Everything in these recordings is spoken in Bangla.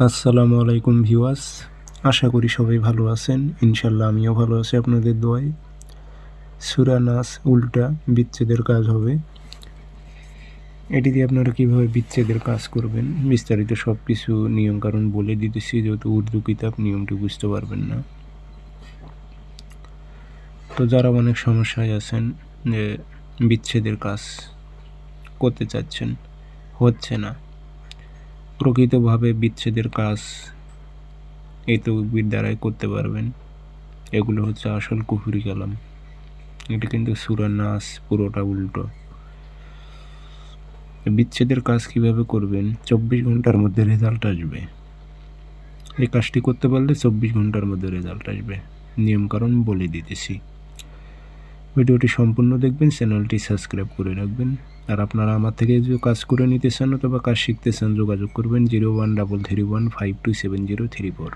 আসসালামু আলাইকুম ভিউয়ার্স, আশা করি সবাই ভালো আছেন। ইনশাল্লাহ আমিও ভালো আছি আপনাদের দোয়ায়। সূরা নাস উল্টা বিচ্ছেদের কাজ হবে। এটি দিয়ে আপনারা কীভাবে বিচ্ছেদের কাজ করবেন বিস্তারিত সব কিছু নিয়মকানুন বলে দিতেছি, যেহেতু উর্দু কিতাব নিয়মটি বুঝতে পারবেন না। তো যারা অনেক সমস্যায় আছেন যে বিচ্ছেদের কাজ করতে চাচ্ছেন, হচ্ছে না, প্রকৃতভাবে বিচ্ছেদের কাজ এই তৌহিদ দ্বারাই করতে পারবেন। এগুলো হচ্ছে আসল কুফরি কালাম। এটা কিন্তু সূরা নাস পুরোটা উল্টো। বিচ্ছেদের কাজ কিভাবে করবেন? 24 ঘন্টার মধ্যে রেজাল্ট আসবে। এই কাজটি করতে পারলে 24 ঘন্টার মধ্যে রেজাল্ট আসবে। নিয়মকানুন বলে দিতেছি। ভিডিওটি সম্পূর্ণ দেখবেন, চ্যানেলটি সাবস্ক্রাইব করে রাখবেন। আর আপনারা আমার থেকে যদি কাজ করে নিতে চান অথবা কাজ শিখতে চান, যোগাযোগ করবেন 0133152703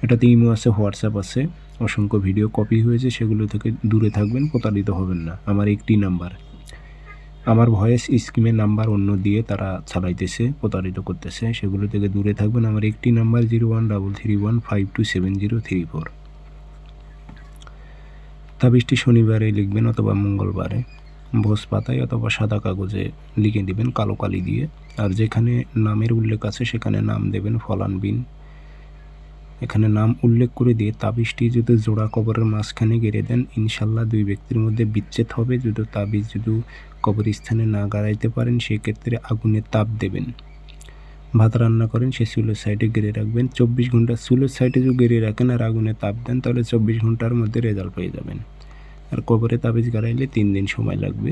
এটাতে ইমো আছে, হোয়াটসঅ্যাপ আছে, অসংখ্য ভিডিও কপি হয়েছে, সেগুলো থেকে দূরে থাকবেন, প্রতারিত হবেন না। আমার একটি নাম্বার, আমার ভয়েস স্কিমের নাম্বার অন্য দিয়ে তারা চালাইতেছে, প্রতারিত করতেছে, সেগুলো থেকে দূরে থাকবেন। আমার একটি নাম্বার 0133152703। তাবিজটি শনিবারে লিখবেন অথবা মঙ্গলবারে, ভোজ পাতায় অথবা সাদা কাগজে লিখে দিবেন কালো কালি দিয়ে। আর যেখানে নামের উল্লেখ আছে সেখানে নাম দেবেন ফলান বিন। এখানে নাম উল্লেখ করে দিয়ে তাবিজটি যদি জোড়া কবরের মাঝখানে গেড়ে দেন, ইনশাল্লাহ দুই ব্যক্তির মধ্যে বিচ্ছেদ হবে। যদি তাবিজ যদি কবরস্থানে না গাড়াইতে পারেন, সেক্ষেত্রে আগুনের তাপ দেবেন। ভাত রান্না করেন, সে চুলের সাইডে গেড়ে রাখবেন। 24 ঘন্টা চুলের সাইডে যদি গেড়ে রাখেন আর আগুনে তাপ দেন, তাহলে 24 ঘন্টার মধ্যে রেজাল্ট পেয়ে যাবেন। আর কবরে তাবিজ গাড়াইলে 3 দিন সময় লাগবে।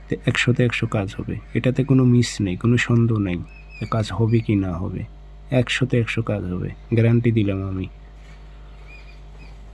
তো 100তে 100 কাজ হবে। এটাতে কোনো মিস নেই, কোনো সন্দেহ নেই কাজ হবে কি না হবে। 100তে 100 কাজ হবে, গ্যারান্টি দিলাম আমি।